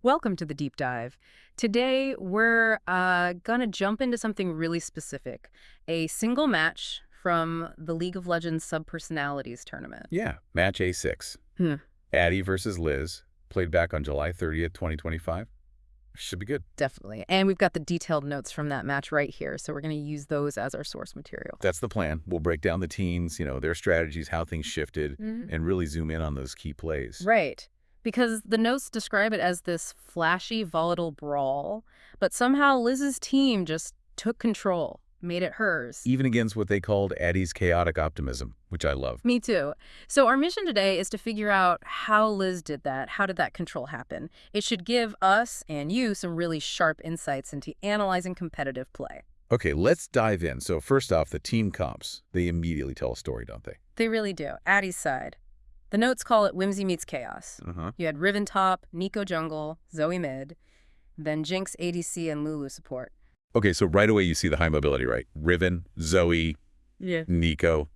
Welcome to the deep dive. Today, we're going to jump into something really specific, a single match from the League of Legends Subpersonalities tournament. Yeah, match A6. Hmm. Addy versus Liz, played back on July 30th, 2025. Should be good. Definitely. And we've got the detailed notes from that match right here, so we're going to use those as our source material. That's the plan. We'll break down the teams, their strategies, how things shifted, and really zoom in on those key plays. Right. Because the notes describe it as this flashy, volatile brawl, but somehow Liz's team just took control, made it hers. Even against what they called Addy's chaotic optimism, which I love. Me too. So our mission today is to figure out how Liz did that. How did that control happen? It should give us and you some really sharp insights into analyzing competitive play. Okay, let's dive in. So first off, the team comps. They immediately tell a story, don't they? They really do. Addy's side. The notes call it whimsy meets chaos. You had Riven top, Neeko jungle, Zoe mid, then Jinx ADC and Lulu support. Okay, so right away you see the high mobility, right? Riven, Zoe, Yeah. Neeko,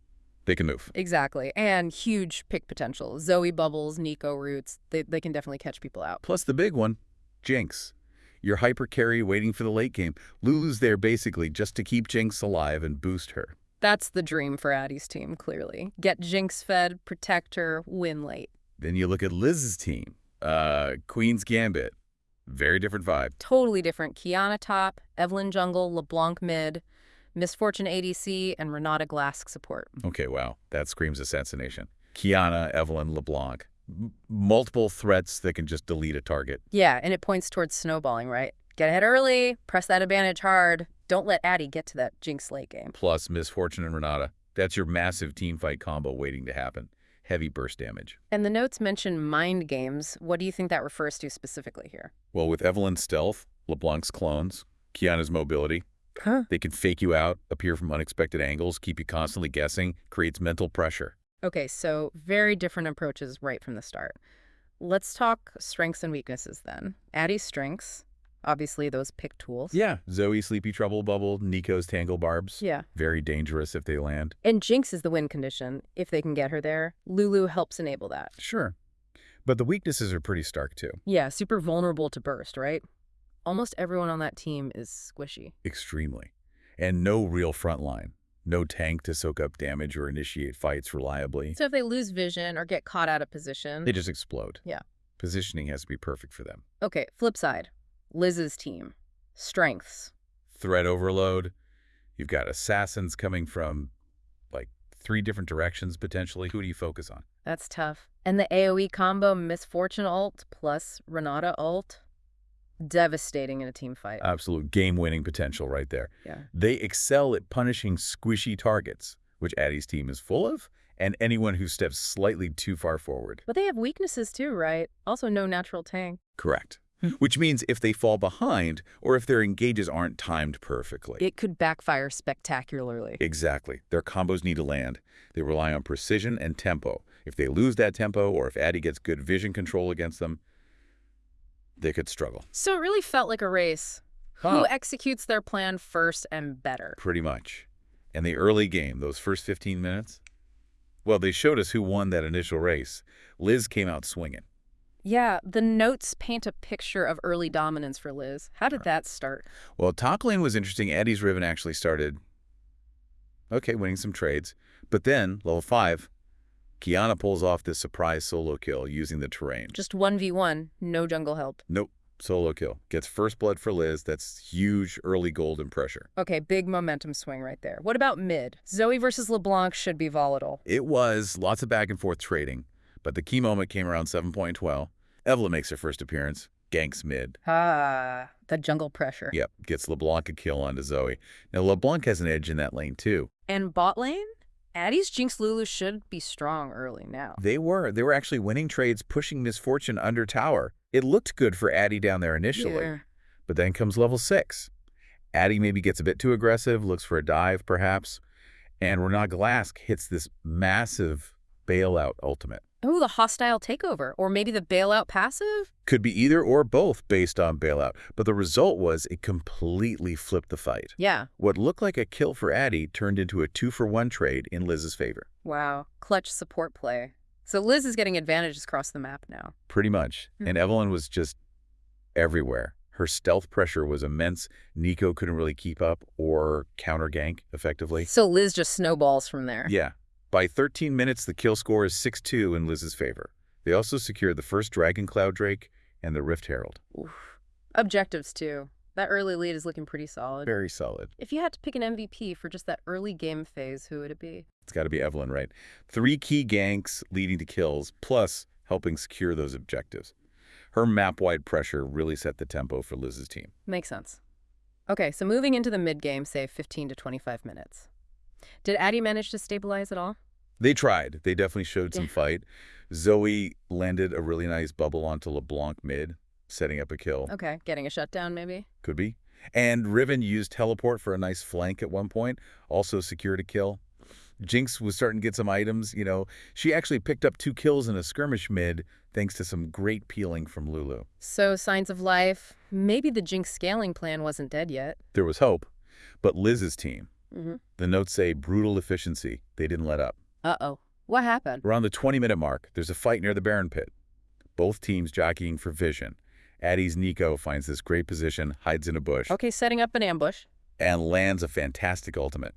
they can move. Exactly. And huge pick potential. Zoe bubbles, Neeko roots. They can definitely catch people out. Plus the big one, Jinx. Your hyper carry waiting for the late game. Lulu's there basically just to keep Jinx alive and boost her. That's the dream for Addy's team, clearly. Get Jinx fed, protect her, win late. Then you look at Liz's team. Queen's Gambit. Very different vibe. Totally different. Qiyana top, Evelyn jungle, LeBlanc mid, Misfortune ADC, and Renata Glasc support. Okay, wow. That screams assassination. Qiyana, Evelyn, LeBlanc. Multiple threats that can just delete a target. Yeah, and it points towards snowballing, right? Get ahead early, press that advantage hard. Don't let Addy get to that Jinx late game. Plus Misfortune and Renata. That's your massive teamfight combo waiting to happen. Heavy burst damage. And the notes mention mind games. What do you think that refers to specifically here? Well, with Evelyn's stealth, LeBlanc's clones, Qiyana's mobility, Huh? they can fake you out, appear from unexpected angles, keep you constantly guessing, creates mental pressure. Okay, so very different approaches right from the start. Let's talk strengths and weaknesses then. Addy's strengths, obviously those pick tools. Yeah, Zoe Sleepy Trouble Bubble, Neeko's Tangle Barbs. Yeah. Very dangerous if they land. And Jinx is the win condition, if they can get her there. Lulu helps enable that. Sure. But the weaknesses are pretty stark too. Yeah, super vulnerable to burst, right? Almost everyone on that team is squishy. Extremely. And no real front line. No tank to soak up damage or initiate fights reliably. So if they lose vision or get caught out of position... They just explode. Yeah. Positioning has to be perfect for them. Okay, flip side. Liz's team. Strengths. Threat overload. You've got assassins coming from, like, 3 different directions, potentially. Who do you focus on? That's tough. And the AoE combo Misfortune ult plus Renata ult. Devastating in a team fight. Absolute game-winning potential right there. Yeah. They excel at punishing squishy targets, which Addy's team is full of, and anyone who steps slightly too far forward. But they have weaknesses too, right? Also no natural tank. Correct. Which means if they fall behind, or if their engages aren't timed perfectly. It could backfire spectacularly. Exactly. Their combos need to land. They rely on precision and tempo. If they lose that tempo, or if Addy gets good vision control against them, they could struggle. So it really felt like a race. Who executes their plan first and better? Pretty much. And the early game, those first 15 minutes, well, they showed us who won that initial race. Liz came out swinging. Yeah, the notes paint a picture of early dominance for Liz. How did that start? Well, top lane was interesting. Addy's Riven actually started, okay, winning some trades. But then, level 5, Qiyana pulls off this surprise solo kill using the terrain. Just 1v1, no jungle help. Nope, solo kill. Gets first blood for Liz. That's huge early golden pressure. Okay, big momentum swing right there. What about mid? Zoe versus LeBlanc should be volatile. It was lots of back and forth trading. But the key moment came around 7.12. Evelyn makes her first appearance, ganks mid. Ah, the jungle pressure. Yep, gets LeBlanc a kill onto Zoe. Now, LeBlanc has an edge in that lane, too. And bot lane? Addy's Jinx Lulu should be strong early now. They were actually winning trades, pushing Misfortune under tower. It looked good for Addy down there initially. Yeah. But then comes level 6. Addy maybe gets a bit too aggressive, looks for a dive, perhaps. And Renata Glasc hits this massive bailout ultimate. Oh, the hostile takeover. Or maybe the bailout passive? Could be either or both based on bailout, but the result was it completely flipped the fight. Yeah. What looked like a kill for Addy turned into a 2-for-1 trade in Liz's favor. Wow. Clutch support play. So Liz is getting advantages across the map now. Pretty much. And Evelyn was just everywhere. Her stealth pressure was immense. Neeko couldn't really keep up or counter-gank effectively. So Liz just snowballs from there. Yeah. By 13 minutes, the kill score is 6-2 in Liz's favor. They also secured the first Dragon Cloud Drake and the Rift Herald. Oof. Objectives, too. That early lead is looking pretty solid. Very solid. If you had to pick an MVP for just that early game phase, who would it be? It's got to be Evelyn, right? 3 key ganks leading to kills, plus helping secure those objectives. Her map-wide pressure really set the tempo for Liz's team. Makes sense. Okay, so moving into the mid-game, say 15 to 25 minutes. Did Addy manage to stabilize at all? They tried. They definitely showed some fight. Zoe landed a really nice bubble onto LeBlanc mid, setting up a kill. Okay, getting a shutdown maybe? Could be. And Riven used teleport for a nice flank at one point, also secured a kill. Jinx was starting to get some items, you know. She actually picked up 2 kills in a skirmish mid, thanks to some great peeling from Lulu. So, signs of life. Maybe the Jinx scaling plan wasn't dead yet. There was hope. But Liz's team, the notes say brutal efficiency. They didn't let up. Uh-oh. What happened? Around the 20-minute mark, there's a fight near the Baron pit. Both teams jockeying for vision. Addy's Neeko finds this great position, hides in a bush. Okay, setting up an ambush. And lands a fantastic ultimate.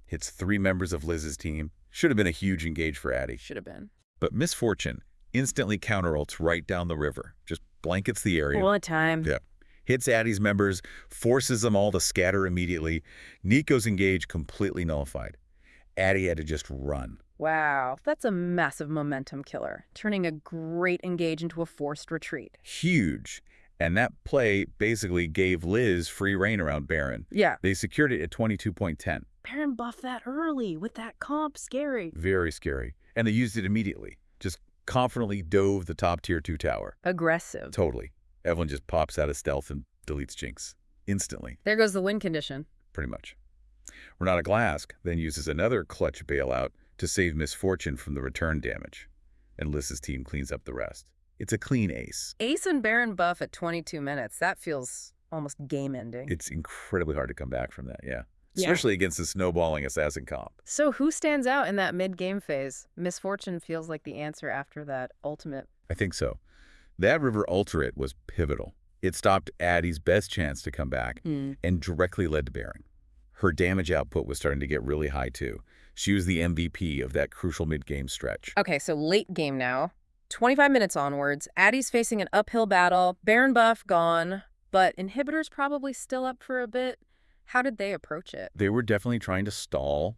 Hits 3 members of Liz's team. Should have been a huge engage for Addy. Should have been. But Misfortune instantly counter-ults right down the river. Just blankets the area. One time. Yeah. Hits Addy's members, forces them all to scatter immediately. Neeko's engage completely nullified. Addy had to just run. Wow, that's a massive momentum killer, turning a great engage into a forced retreat. Huge. And that play basically gave Liz free reign around Baron. Yeah. They secured it at 22.10. Baron buffed that early with that comp. Scary. Very scary. And they used it immediately. Just confidently dove the top tier 2 tower. Aggressive. Totally. Evelyn just pops out of stealth and deletes Jinx. Instantly. There goes the win condition. Pretty much. Renata Glasc then uses another clutch bailout to save Misfortune from the return damage. And Liz's team cleans up the rest. It's a clean ace. Ace and Baron buff at 22 minutes. That feels almost game-ending. It's incredibly hard to come back from that, yeah. Especially against the snowballing assassin comp. So who stands out in that mid-game phase? Misfortune feels like the answer after that ultimate. I think so. That River Ultimate was pivotal. It stopped Addy's best chance to come back and directly led to Baron. Her damage output was starting to get really high, too. She was the MVP of that crucial mid-game stretch. Okay, so late game now. 25 minutes onwards. Addy's facing an uphill battle. Baron buff gone, but inhibitors probably still up for a bit. How did they approach it? They were definitely trying to stall,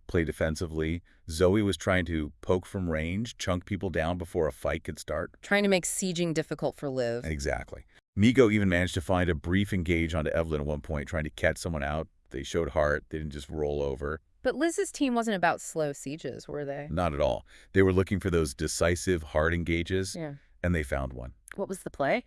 play defensively. Zoe was trying to poke from range, chunk people down before a fight could start. Trying to make sieging difficult for Liv. Exactly. Neeko even managed to find a brief engage onto Evelyn at one point, trying to catch someone out. They showed heart. They didn't just roll over. But Liz's team wasn't about slow sieges, were they? Not at all. They were looking for those decisive, hard engages, and they found one. What was the play?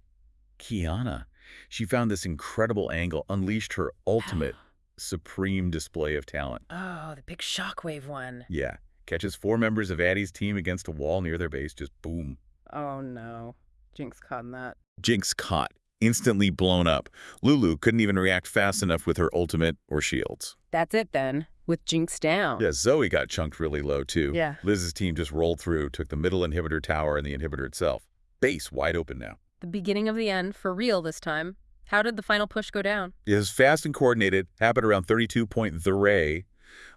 Qiyana. She found this incredible angle, unleashed her ultimate supreme display of talent. Oh, the big shockwave one. Yeah. Catches 4 members of Addy's team against a wall near their base, just boom. Oh, no. Jinx caught in that. Jinx caught. Instantly blown up. Lulu couldn't even react fast enough with her ultimate or shields. That's it then, with Jinx down. Yeah, Zoe got chunked really low too. Yeah. Liz's team just rolled through, took the middle inhibitor tower and the inhibitor itself. Base wide open now. The beginning of the end, for real this time. How did the final push go down? It was fast and coordinated, happened around 32.3.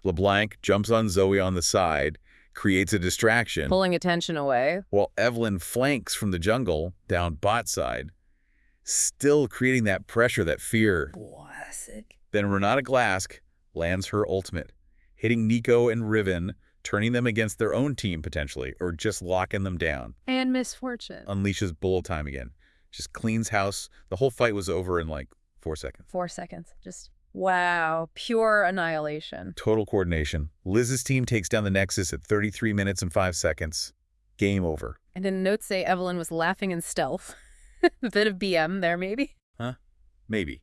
LeBlanc jumps on Zoe on the side, creates a distraction. Pulling attention away. While Evelyn flanks from the jungle down bot side, still creating that pressure, that fear. Classic. Then Renata Glasc lands her ultimate, hitting Neeko and Riven, turning them against their own team potentially, or just locking them down. And Misfortune. Unleashes bullet time again. Just cleans house. The whole fight was over in like 4 seconds. 4 seconds. Just, wow. Pure annihilation. Total coordination. Liz's team takes down the Nexus at 33 minutes and 5 seconds. Game over. And in notes say Evelyn was laughing in stealth. A bit of BM there, maybe? Huh? Maybe.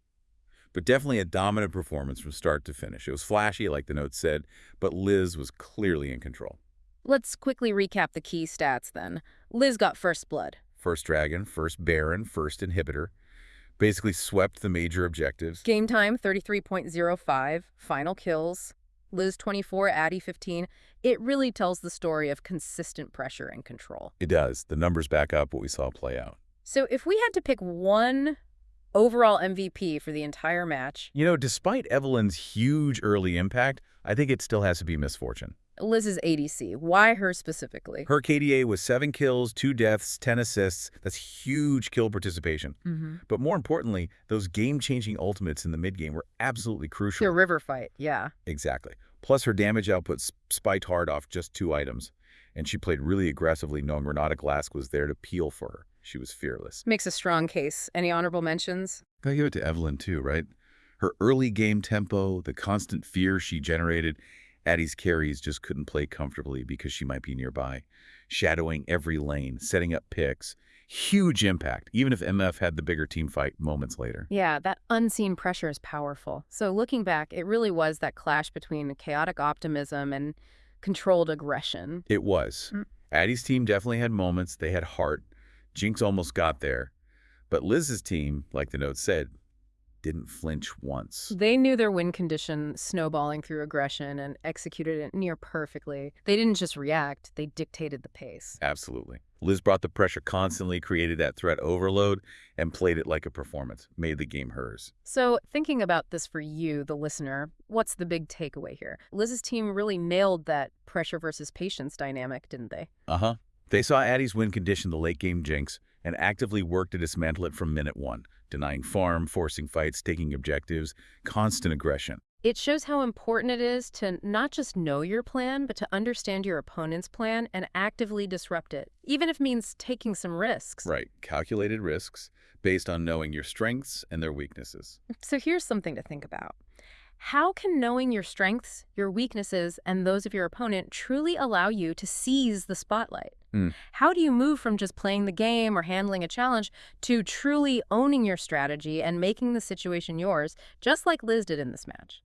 But definitely a dominant performance from start to finish. It was flashy, like the note said, but Liz was clearly in control. Let's quickly recap the key stats then. Liz got first blood. First dragon, first baron, first inhibitor. Basically swept the major objectives. Game time, 33.05. Final kills. Liz 24, Addy 15. It really tells the story of consistent pressure and control. It does. The numbers back up what we saw play out. So if we had to pick one overall MVP for the entire match, Despite Evelyn's huge early impact, I think it still has to be Misfortune. Liz's ADC. Why her specifically? Her KDA was 7 kills, 2 deaths, 10 assists. That's huge kill participation. But more importantly, those game-changing ultimates in the mid-game were absolutely crucial. The river fight, yeah. Exactly. Plus, her damage output spiked hard off just 2 items. And she played really aggressively, knowing Renata Glasc was there to peel for her. She was fearless. Makes a strong case. Any honorable mentions? Gotta give it to Evelyn, too, right? Her early game tempo, the constant fear she generated. Addy's carries just couldn't play comfortably because she might be nearby, shadowing every lane, setting up picks. Huge impact, even if MF had the bigger team fight moments later. Yeah, that unseen pressure is powerful. So looking back, it really was that clash between chaotic optimism and controlled aggression. It was. Addy's team definitely had moments. They had heart. Jinx almost got there. But Liz's team, like the note said, didn't flinch once. They knew their win condition, snowballing through aggression, and executed it near perfectly. They didn't just react, they dictated the pace. Absolutely. Liz brought the pressure constantly, created that threat overload, and played it like a performance, made the game hers. So thinking about this for you, the listener, what's the big takeaway here? Liz's team really nailed that pressure versus patience dynamic, didn't they? Uh-huh. They saw Addy's win condition the late-game Jinx and actively worked to dismantle it from minute 1. Denying farm, forcing fights, taking objectives, constant aggression. It shows how important it is to not just know your plan, but to understand your opponent's plan and actively disrupt it, even if it means taking some risks. Right. Calculated risks based on knowing your strengths and their weaknesses. So here's something to think about. How can knowing your strengths, your weaknesses, and those of your opponent truly allow you to seize the spotlight? How do you move from just playing the game or handling a challenge to truly owning your strategy and making the situation yours, just like Liz did in this match?